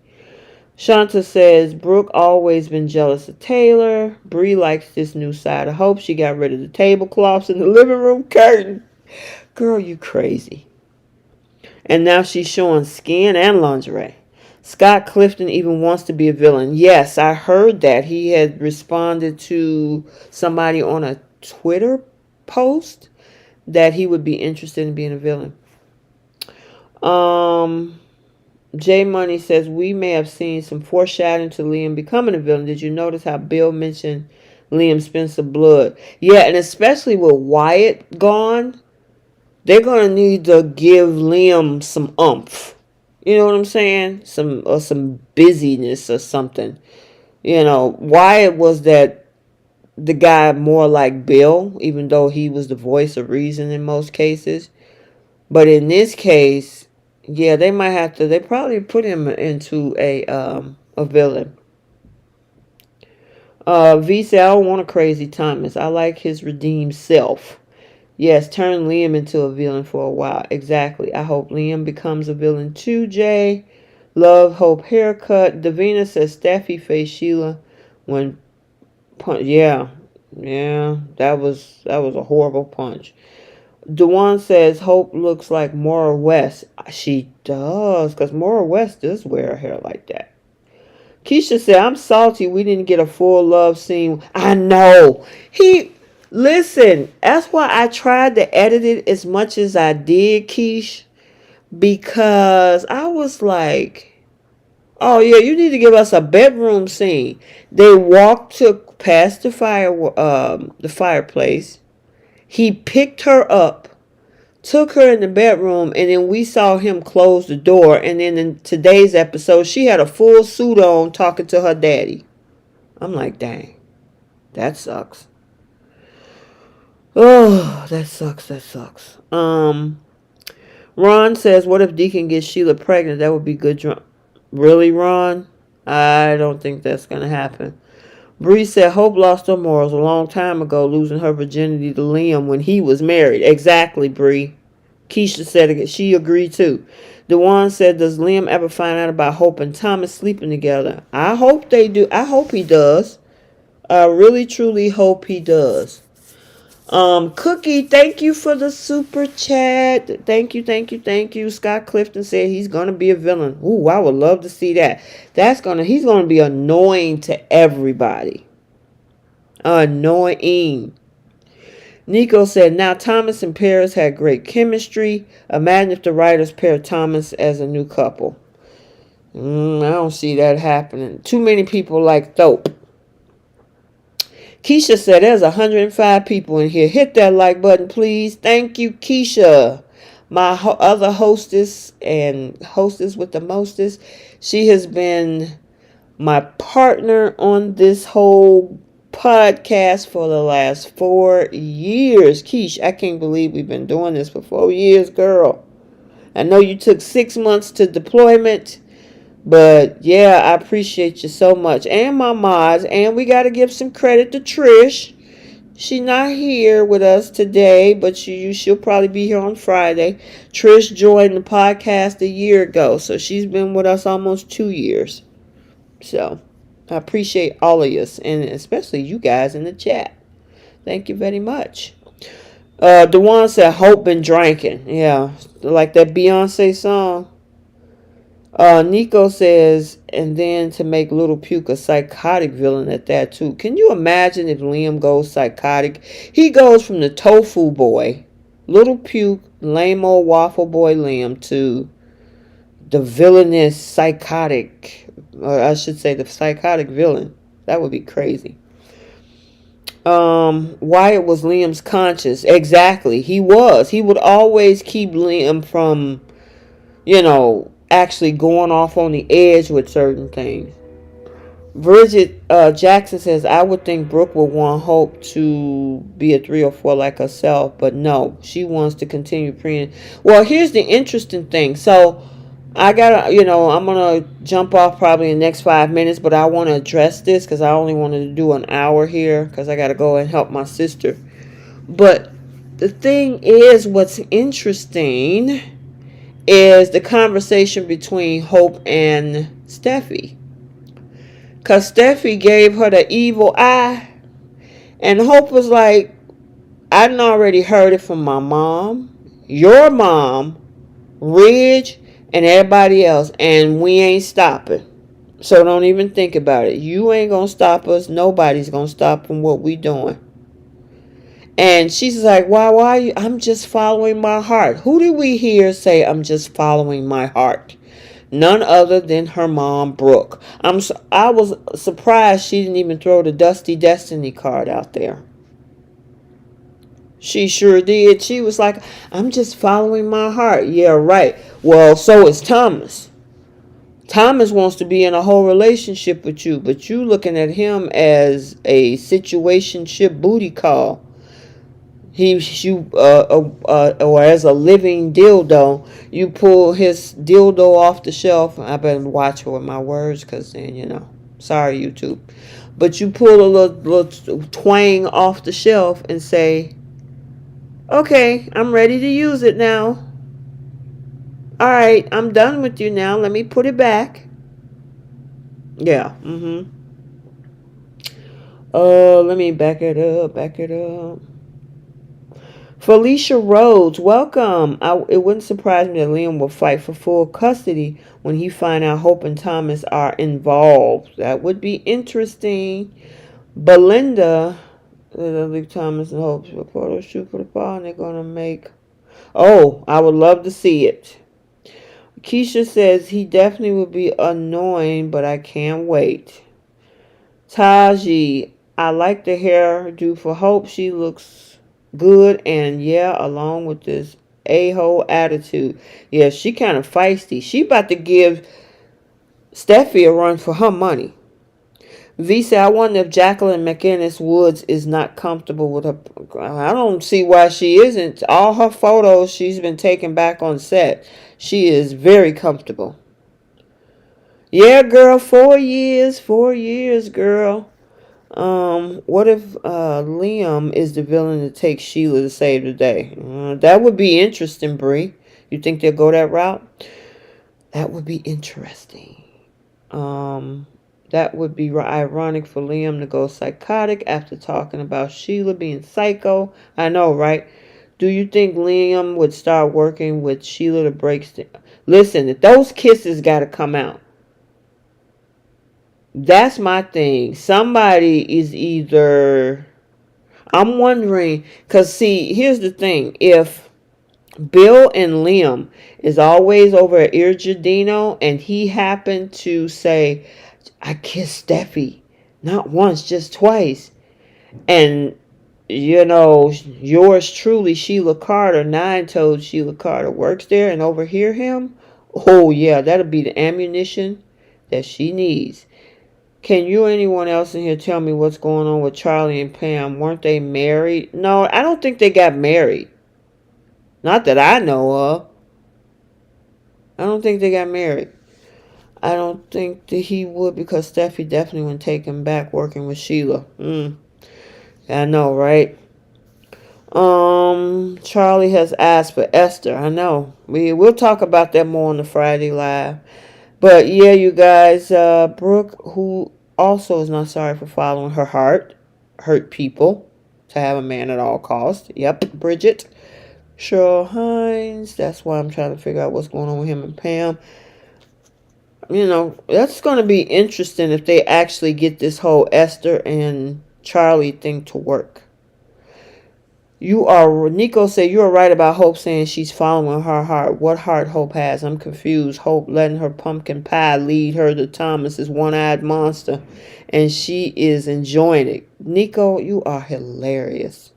Shanta says, Brooke always been jealous of Taylor. Bree likes this new side of Hope. She got rid of the tablecloths in the living room curtain. Girl, you crazy. And now she's showing skin and lingerie. Scott Clifton even wants to be a villain. Yes, I heard that. He had responded to somebody on a Twitter post that he would be interested in being a villain. J Money says we may have seen some foreshadowing to Liam becoming a villain. Did you notice how Bill mentioned Liam Spencer blood? Yeah, and especially with Wyatt gone, they're gonna need to give Liam some oomph. You know what I'm saying? Some busyness or something. You know, Wyatt was that the guy more like Bill, even though he was the voice of reason in most cases. But in this case, yeah, they might have to. They probably put him into a villain. V said, I don't want a crazy Thomas. I like his redeemed self. Yes, turn Liam into a villain for a while. Exactly. I hope Liam becomes a villain too, Jay. Love, hope, haircut. Davina says Steffy faced Sheila when punch. Yeah, that was a horrible punch. Dewan says Hope looks like Maura West. She does, because Maura West does wear her hair like that. Keisha said, I'm salty we didn't get a full love scene. I know. Listen, that's why I tried to edit it as much as I did, Keish, because I was like, oh yeah, you need to give us a bedroom scene. They walked past the fireplace. He picked her up, took her in the bedroom, and then we saw him close the door. And then in today's episode, she had a full suit on talking to her daddy. I'm like, dang, that sucks. Oh, that sucks. Ron says, what if Deacon gets Sheila pregnant? That would be good. Really, Ron? I don't think that's going to happen. Bree said, Hope lost her morals a long time ago, losing her virginity to Liam when he was married. Exactly, Bree. Keisha said it. She agreed too. Dewan said, does Liam ever find out about Hope and Thomas sleeping together? I hope they do. I hope he does. I really, truly hope he does. Cookie, thank you for the super chat. Thank you. Scott Clifton said he's gonna be a villain. Ooh, I would love to see that. He's gonna be annoying to everybody. Annoying. Nico said, now Thomas and Paris had great chemistry. Imagine if the writers paired Thomas as a new couple. I don't see that happening. Too many people like Thope. Keisha said, there's 105 people in here. Hit that like button, please. Thank you, Keisha. My other hostess and hostess with the mostest. She has been my partner on this whole podcast for the last 4 years. Keish, I can't believe we've been doing this for 4 years, girl. I know you took 6 months to deployment. But yeah, I appreciate you so much. And my mods. And we got to give some credit to Trish. She's not here with us today, but she'll probably be here on Friday. Trish joined the podcast a year ago. So she's been with us almost 2 years. So I appreciate all of you. And especially you guys in the chat. Thank you very much. Dewan said, Hope been drinking. Yeah, like that Beyonce song. Nico says, and then to make Little Puke a psychotic villain at that too. Can you imagine if Liam goes psychotic? He goes from the tofu boy, Little Puke, lame old waffle boy Liam, to the villainous psychotic, or I should say the psychotic villain. That would be crazy. Wyatt was Liam's conscience. Exactly. He was. He would always keep Liam from, actually going off on the edge with certain things. Bridget Jackson says, I would think Brooke would want Hope to be a 3 or 4 like herself, but no, she wants to continue preying. Well, here's the interesting thing. So I gotta, I'm gonna jump off probably in the next 5 minutes, but I want to address this because I only wanted to do an hour here because I gotta go and help my sister. But the thing is, what's interesting is the conversation between Hope and Steffy. Because Steffy gave her the evil eye. And Hope was like, I done already heard it from my mom, your mom, Ridge, and everybody else. And we ain't stopping. So don't even think about it. You ain't going to stop us. Nobody's going to stop from what we doing. And she's like, why you? I'm just following my heart. Who did we hear say, I'm just following my heart? None other than her mom, Brooke. I was surprised she didn't even throw the Dusty Destiny card out there. She sure did. She was like, I'm just following my heart. Yeah, right. Well, so is Thomas. Thomas wants to be in a whole relationship with you, but you looking at him as a situationship booty call. Or as a living dildo, you pull his dildo off the shelf. I better watch with my words, because then, sorry, YouTube. But you pull a little twang off the shelf and say, okay, I'm ready to use it now. All right, I'm done with you now. Let me put it back. Yeah. Let me back it up. Felicia Rhodes, welcome. It wouldn't surprise me that Liam will fight for full custody when he find out Hope and Thomas are involved. That would be interesting. Belinda, they'll leave Thomas and Hope for a photo shoot for the ball, and they're going to make... Oh, I would love to see it. Keisha says he definitely would be annoying, but I can't wait. Taji, I like the hairdo for Hope. She looks good, and yeah, along with this a-hole attitude. Yeah, she kind of feisty. She about to give Steffy a run for her money. V said, I wonder if Jacqueline McInnes Woods is not comfortable with her. I don't see why she isn't. All her photos she's been taking back on set. She is very comfortable. Yeah, girl, 4 years. 4 years, girl. What if Liam is the villain to take Sheila to save the day? That would be interesting, Bree. You think they'll go that route? That would be interesting. That would be ironic for Liam to go psychotic after talking about Sheila being psycho. I know, right? Do you think Liam would start working with Sheila to break... Listen, those kisses got to come out. That's my thing. Somebody is either... I'm wondering... Because, see, here's the thing. If Bill and Liam is always over at Irgidino and he happened to say... I kissed Steffy. Not once, just twice. And, yours truly, Sheila Carter, 9 told Sheila Carter works there and overhear him. Oh, yeah, that'll be the ammunition that she needs. Can you or anyone else in here tell me what's going on with Charlie and Pam? Weren't they married? No, I don't think they got married. Not that I know of. I don't think they got married. I don't think that he would, because Steffi definitely wouldn't take him back working with Sheila. I know, right? Charlie has asked for Esther. I know. We'll talk about that more on the Friday Live. But yeah, you guys, Brooke, who also is not sorry for following her heart, hurt people to have a man at all costs. Yep, Bridget. Cheryl Hines. That's why I'm trying to figure out what's going on with him and Pam. That's going to be interesting if they actually get this whole Esther and Charlie thing to work. Nico said, you are right about Hope saying she's following her heart. What heart Hope has? I'm confused. Hope letting her pumpkin pie lead her to Thomas's one-eyed monster, and she is enjoying it. Nico, you are hilarious.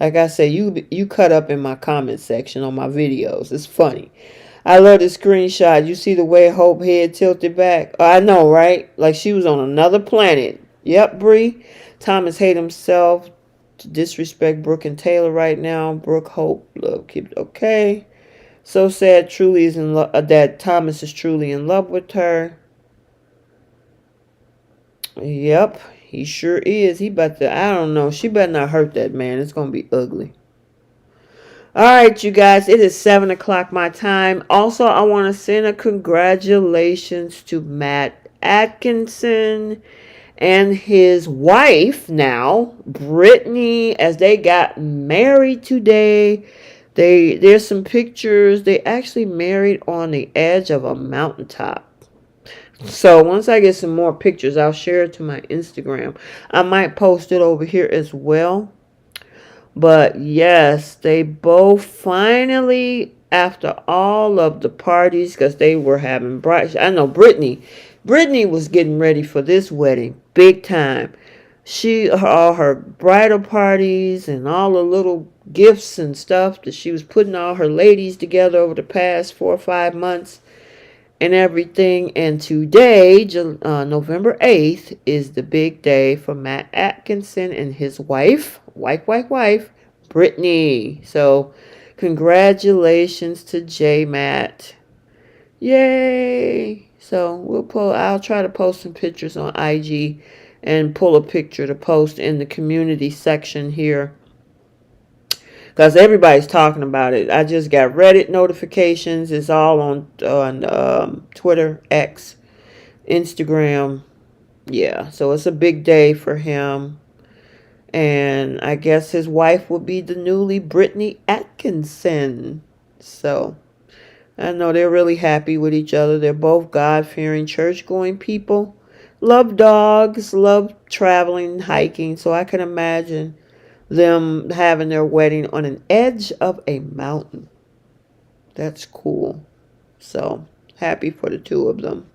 Like I said, you cut up in my comment section on my videos. It's funny. I love the screenshot. You see the way Hope head tilted back? Oh, I know, right? Like she was on another planet. Yep, Bree. Thomas hate himself to disrespect Brooke and Taylor right now. Brooke, Hope, love, keep it okay. So sad truly is in love, that Thomas is truly in love with her. Yep, he sure is. He about to, I don't know. She better not hurt that man. It's going to be ugly. All right, you guys, it is 7 o'clock my time. Also, I want to send a congratulations to Matt Atkinson and his wife now, Brittany, as they got married today. There's some pictures. They actually married on the edge of a mountaintop. So once I get some more pictures, I'll share it to my Instagram. I might post it over here as well. But yes, they both finally, after all of the parties, because they were having I know Brittany was getting ready for this wedding big time. All her bridal parties and all the little gifts and stuff that she was putting all her ladies together over the past 4 or 5 months and everything. And today, November 8th, is the big day for Matt Atkinson and his wife, Brittany. So, congratulations to J Matt. Yay! So I'll try to post some pictures on IG and pull a picture to post in the community section here, because everybody's talking about it. I just got Reddit notifications. It's all on Twitter, X, Instagram. Yeah, so it's a big day for him. And I guess his wife will be the newly Brittany Atkinson. So I know they're really happy with each other. They're both God-fearing, church-going people. Love dogs, love traveling, hiking. So I can imagine them having their wedding on an edge of a mountain. That's cool. So happy for the two of them.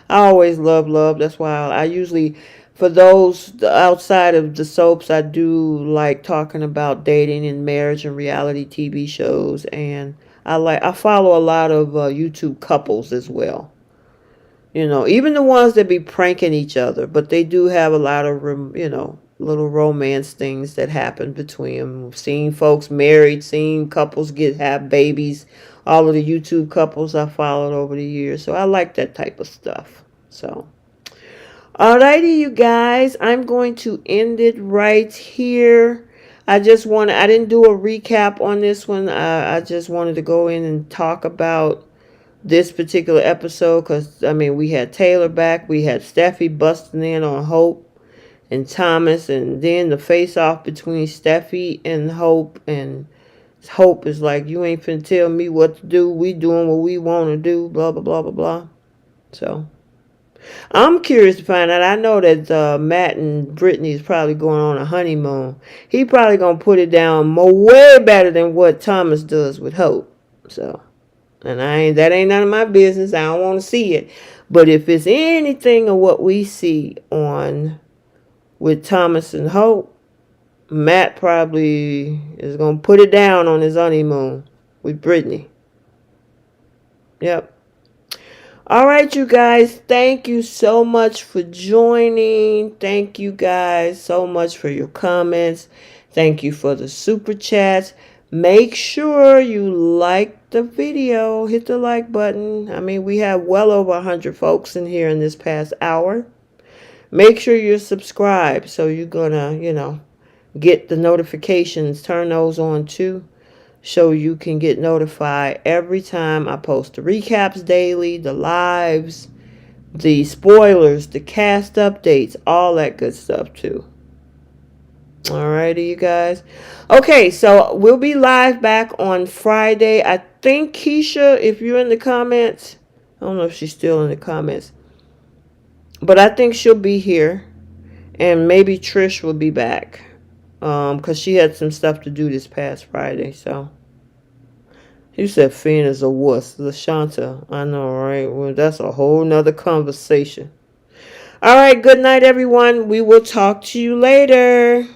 I always love. That's why I usually, for those outside of the soaps, I do like talking about dating and marriage and reality TV shows. And I follow a lot of YouTube couples as well. You know, even the ones that be pranking each other, but they do have a lot of, little romance things that happen between them. Seeing folks married, seeing couples have babies, all of the YouTube couples I followed over the years. So I like that type of stuff. So, alrighty, you guys, I'm going to end it right here. I didn't do a recap on this one. I just wanted to go in and talk about this particular episode because, we had Taylor back. We had Steffy busting in on Hope and Thomas, and then the face-off between Steffy and Hope. And Hope is like, you ain't finna tell me what to do. We doing what we want to do, blah, blah, blah, blah, blah. So I'm curious to find out. I know that Matt and Brittany is probably going on a honeymoon. He probably going to put it down way better than what Thomas does with Hope. So, and that ain't none of my business. I don't want to see it. But if it's anything of what we see on with Thomas and Hope, Matt probably is going to put it down on his honeymoon with Brittany. Yep. All right, you guys. Thank you so much for joining. Thank you guys so much for your comments. Thank you for the super chats. Make sure you like the video. Hit the like button. We have well over 100 folks in here in this past hour. Make sure you're subscribed so you're going to, get the notifications. Turn those on too, so you can get notified every time I post the recaps daily, the lives, the spoilers, the cast updates, all that good stuff too. Alrighty, you guys. Okay, so we'll be live back on Friday. I think Keisha, if you're in the comments, I don't know if she's still in the comments, but I think she'll be here, and maybe Trish will be back, because she had some stuff to do this past Friday. So you said Finn is a wuss, LaShanta. I know, right? Well, that's a whole nother conversation. All right, good night, everyone. We will talk to you later.